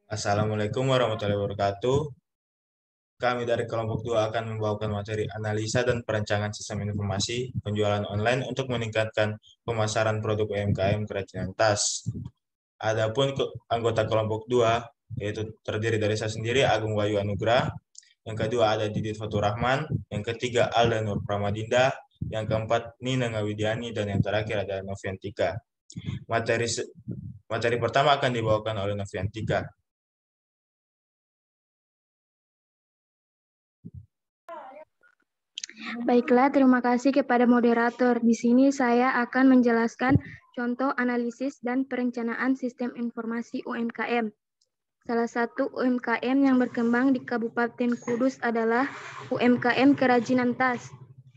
Assalamualaikum warahmatullahi wabarakatuh. Kami dari kelompok 2 akan membawakan materi analisa dan perancangan sistem informasi penjualan online untuk meningkatkan pemasaran produk UMKM kerajinan tas. Adapun anggota kelompok 2 yaitu terdiri dari saya sendiri Agung Wahyu Anugrah, yang kedua ada Didit Fatur Rahman, yang ketiga Alda Nur Pramadinda, yang keempat Nina Ngawidiani, dan yang terakhir ada Noviantika. Materi pertama akan dibawakan oleh Noviantika. Baiklah, terima kasih kepada moderator. Di sini saya akan menjelaskan contoh analisis dan perencanaan sistem informasi UMKM. Salah satu UMKM yang berkembang di Kabupaten Kudus adalah UMKM Kerajinan Tas.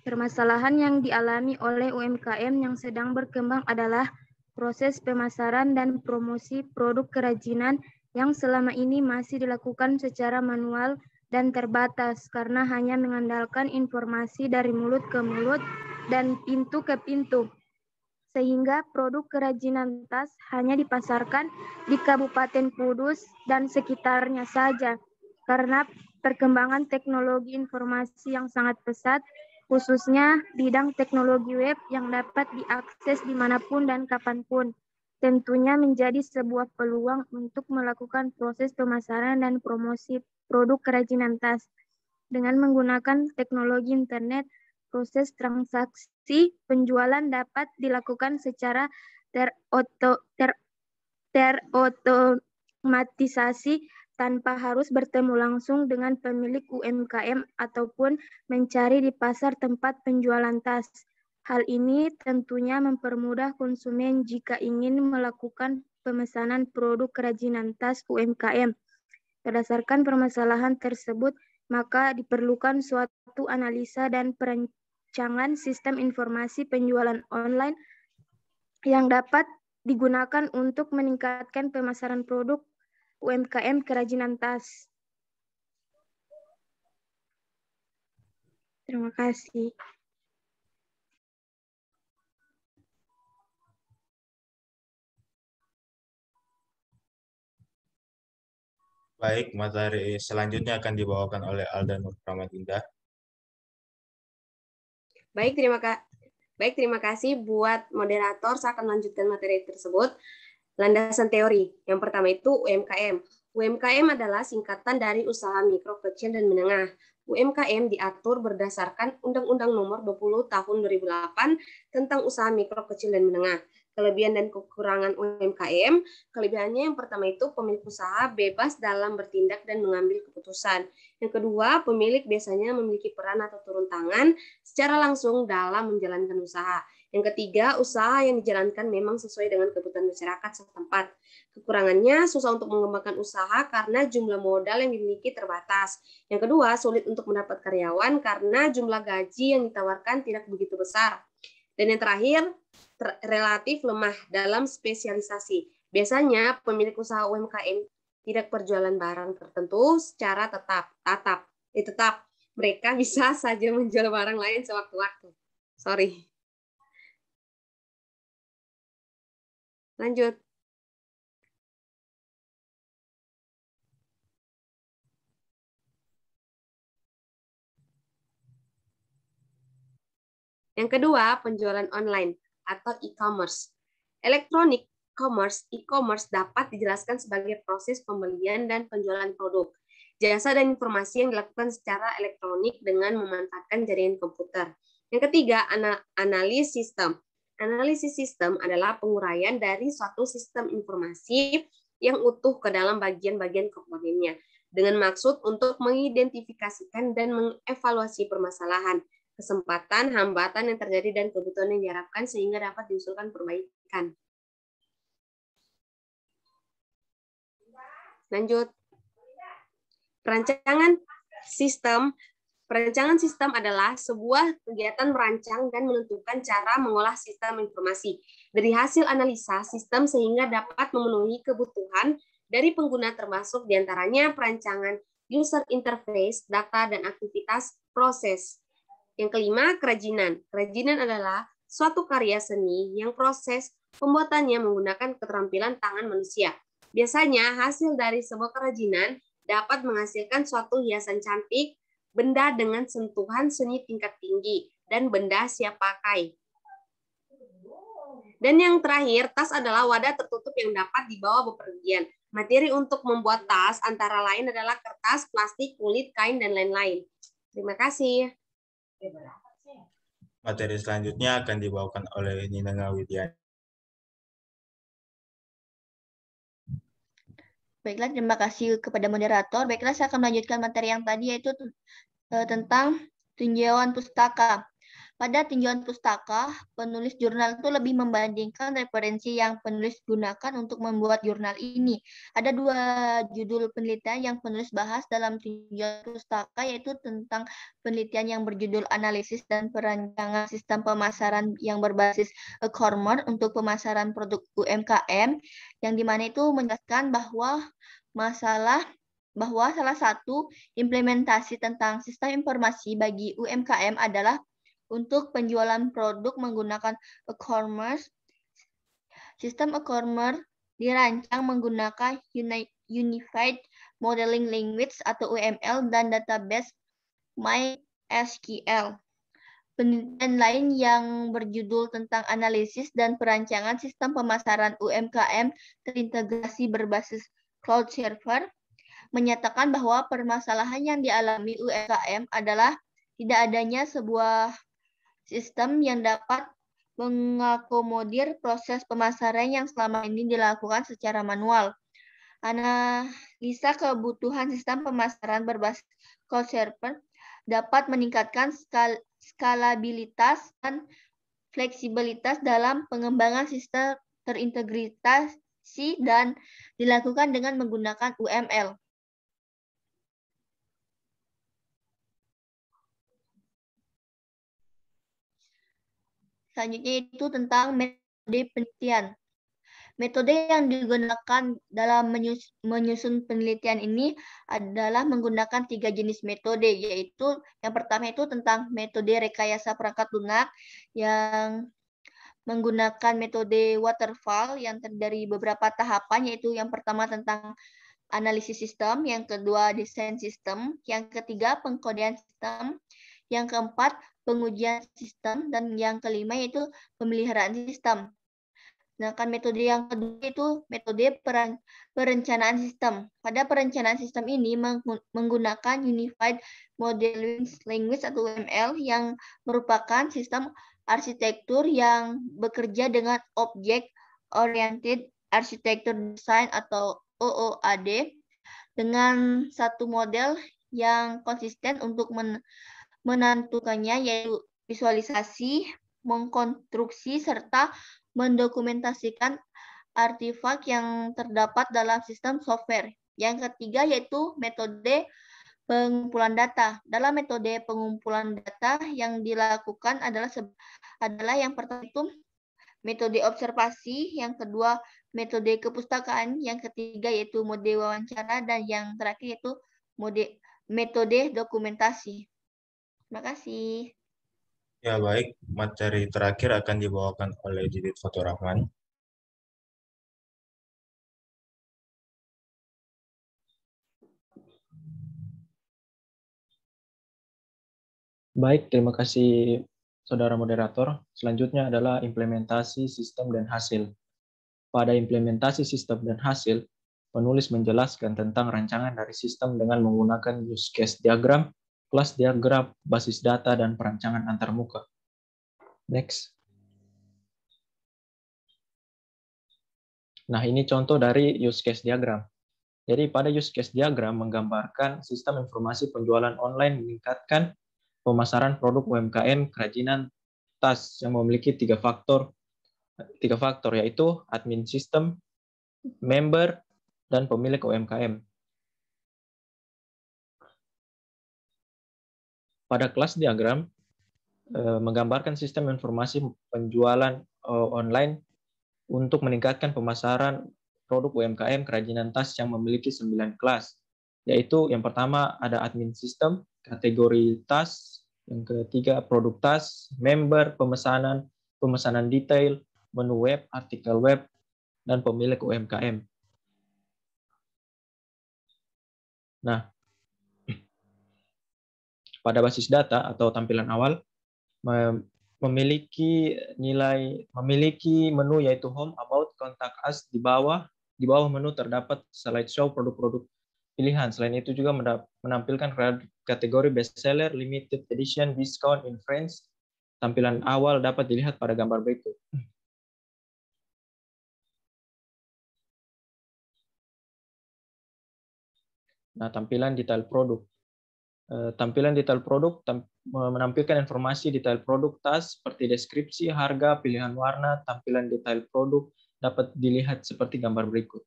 Permasalahan yang dialami oleh UMKM yang sedang berkembang adalah proses pemasaran dan promosi produk kerajinan yang selama ini masih dilakukan secara manual dan terbatas karena hanya mengandalkan informasi dari mulut ke mulut dan pintu ke pintu. Sehingga produk kerajinan tas hanya dipasarkan di Kabupaten Kudus dan sekitarnya saja. Karena perkembangan teknologi informasi yang sangat pesat, khususnya bidang teknologi web yang dapat diakses dimanapun dan kapanpun, tentunya menjadi sebuah peluang untuk melakukan proses pemasaran dan promosi produk kerajinan tas. Dengan menggunakan teknologi internet, proses transaksi penjualan dapat dilakukan secara terotomatisasi tanpa harus bertemu langsung dengan pemilik UMKM ataupun mencari di pasar tempat penjualan tas. Hal ini tentunya mempermudah konsumen jika ingin melakukan pemesanan produk kerajinan tas UMKM. Berdasarkan permasalahan tersebut, maka diperlukan suatu analisa dan perancangan sistem informasi penjualan online yang dapat digunakan untuk meningkatkan pemasaran produk UMKM kerajinan tas. Terima kasih. Baik, materi selanjutnya akan dibawakan oleh Alda Nur Pramadinda. Baik, terima kasih buat moderator. Saya akan melanjutkan materi tersebut. Landasan teori. Yang pertama itu UMKM. UMKM adalah singkatan dari usaha mikro, kecil, dan menengah. UMKM diatur berdasarkan Undang-Undang Nomor 20 Tahun 2008 tentang usaha mikro, kecil, dan menengah. Kelebihan dan kekurangan UMKM. Kelebihannya yang pertama itu pemilik usaha bebas dalam bertindak dan mengambil keputusan. Yang kedua, pemilik biasanya memiliki peran atau turun tangan secara langsung dalam menjalankan usaha. Yang ketiga, usaha yang dijalankan memang sesuai dengan kebutuhan masyarakat setempat. Kekurangannya, susah untuk mengembangkan usaha karena jumlah modal yang dimiliki terbatas. Yang kedua, sulit untuk mendapat karyawan karena jumlah gaji yang ditawarkan tidak begitu besar. Dan yang terakhir, relatif lemah dalam spesialisasi. Biasanya pemilik usaha UMKM tidak perjualan barang tertentu secara tetap. Mereka bisa saja menjual barang lain sewaktu-waktu. Sorry. Lanjut. Yang kedua, penjualan online atau e-commerce. Electronic commerce, e-commerce dapat dijelaskan sebagai proses pembelian dan penjualan produk, jasa dan informasi yang dilakukan secara elektronik dengan memanfaatkan jaringan komputer. Yang ketiga, analisis sistem. Analisis sistem adalah penguraian dari suatu sistem informasi yang utuh ke dalam bagian-bagian komponennya dengan maksud untuk mengidentifikasikan dan mengevaluasi permasalahan, kesempatan, hambatan yang terjadi, dan kebutuhan yang diharapkan sehingga dapat diusulkan perbaikan. Lanjut. Perancangan sistem. Perancangan sistem adalah sebuah kegiatan merancang dan menentukan cara mengolah sistem informasi dari hasil analisa sistem sehingga dapat memenuhi kebutuhan dari pengguna termasuk diantaranya perancangan user interface, data, dan aktivitas proses. Yang kelima, kerajinan. Kerajinan adalah suatu karya seni yang proses pembuatannya menggunakan keterampilan tangan manusia. Biasanya hasil dari sebuah kerajinan dapat menghasilkan suatu hiasan cantik, benda dengan sentuhan seni tingkat tinggi, dan benda siap pakai. Dan yang terakhir, tas adalah wadah tertutup yang dapat dibawa bepergian. Materi untuk membuat tas antara lain adalah kertas, plastik, kulit, kain, dan lain-lain. Terima kasih. Materi selanjutnya akan dibawakan oleh Nina Ngawidian. Baiklah, terima kasih kepada moderator. Baiklah, saya akan melanjutkan materi yang tadi, yaitu tentang tinjauan pustaka. Pada tinjauan pustaka, penulis jurnal itu lebih membandingkan referensi yang penulis gunakan untuk membuat jurnal ini. Ada 2 judul penelitian yang penulis bahas dalam tinjauan pustaka, yaitu tentang penelitian yang berjudul Analisis dan Perancangan Sistem Pemasaran yang berbasis e-commerce untuk pemasaran produk UMKM, yang dimana itu menjelaskan bahwa salah satu implementasi tentang sistem informasi bagi UMKM adalah untuk penjualan produk menggunakan e-commerce. Sistem e-commerce dirancang menggunakan Unified Modeling Language atau UML dan database MySQL. Penelitian lain yang berjudul tentang analisis dan perancangan sistem pemasaran UMKM terintegrasi berbasis cloud server menyatakan bahwa permasalahan yang dialami UMKM adalah tidak adanya sebuah sistem yang dapat mengakomodir proses pemasaran yang selama ini dilakukan secara manual. Analisa kebutuhan sistem pemasaran berbasis cloud server dapat meningkatkan skalabilitas dan fleksibilitas dalam pengembangan sistem terintegrasi dan dilakukan dengan menggunakan UML. Selanjutnya itu tentang metode penelitian. Metode yang digunakan dalam menyusun penelitian ini adalah menggunakan 3 jenis metode, yaitu yang pertama itu tentang metode rekayasa perangkat lunak yang menggunakan metode waterfall yang terdiri dari beberapa tahapan, yaitu yang pertama tentang analisis sistem, yang kedua desain sistem, yang ketiga pengkodean sistem, yang keempat pengujian sistem, dan yang kelima yaitu pemeliharaan sistem. Sedangkan metode yang kedua itu metode perencanaan sistem. Pada perencanaan sistem ini menggunakan Unified Modeling Language atau UML yang merupakan sistem arsitektur yang bekerja dengan Object Oriented Architecture Design atau OOAD dengan satu model yang konsisten untuk menentukannya, yaitu visualisasi, mengkonstruksi, serta mendokumentasikan artefak yang terdapat dalam sistem software. Yang ketiga yaitu metode pengumpulan data. Dalam metode pengumpulan data yang dilakukan adalah yang pertama itu metode observasi, yang kedua metode kepustakaan, yang ketiga yaitu mode wawancara, dan yang terakhir yaitu metode dokumentasi. Terima kasih. Ya, baik. Materi terakhir akan dibawakan oleh Didit Faturrahman. Baik, terima kasih Saudara Moderator. Selanjutnya adalah implementasi sistem dan hasil. Pada implementasi sistem dan hasil, penulis menjelaskan tentang rancangan dari sistem dengan menggunakan use case diagram, kelas diagram, basis data, dan perancangan antarmuka. Next. Nah, ini contoh dari use case diagram. Jadi pada use case diagram menggambarkan sistem informasi penjualan online meningkatkan pemasaran produk UMKM kerajinan tas yang memiliki tiga faktor yaitu admin sistem, member, dan pemilik UMKM. Pada kelas diagram menggambarkan sistem informasi penjualan online untuk meningkatkan pemasaran produk UMKM kerajinan tas yang memiliki 9 kelas, yaitu yang pertama ada admin sistem, kategori tas, yang ketiga produk tas, member, pemesanan detail, menu web, artikel web, dan pemilik UMKM. Nah, pada basis data atau tampilan awal memiliki menu yaitu home, about, contact us. Di bawah menu terdapat slideshow produk-produk pilihan. Selain itu juga menampilkan kategori bestseller, limited edition, discount, in friends. Tampilan awal dapat dilihat pada gambar berikut. Nah, tampilan detail produk. Tampilan detail produk menampilkan informasi detail produk tas seperti deskripsi, harga, pilihan warna. Tampilan detail produk dapat dilihat seperti gambar berikut.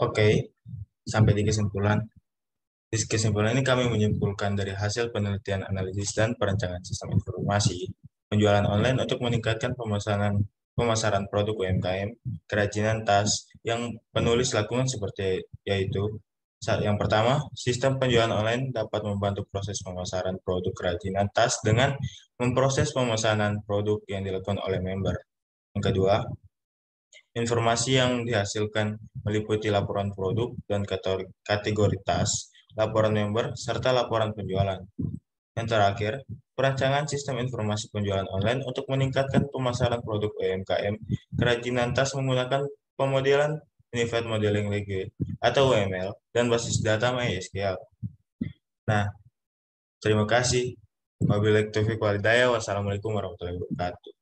Oke, sampai di kesimpulan. Di kesimpulan ini kami menyimpulkan dari hasil penelitian analisis dan perencanaan sistem informasi penjualan online untuk meningkatkan pemasaran produk UMKM, kerajinan tas yang penulis lakukan seperti yaitu yang pertama, sistem penjualan online dapat membantu proses pemasaran produk kerajinan tas dengan memproses pemesanan produk yang dilakukan oleh member. Yang kedua, informasi yang dihasilkan meliputi laporan produk dan kategori tas, laporan member, serta laporan penjualan. Yang terakhir, perancangan sistem informasi penjualan online untuk meningkatkan pemasaran produk UMKM kerajinan tas menggunakan pemodelan Unified Modeling Language atau UML dan basis data MySQL. Nah, terima kasih. Wabillahi taufiq wal hidayah. Wassalamualaikum warahmatullahi wabarakatuh.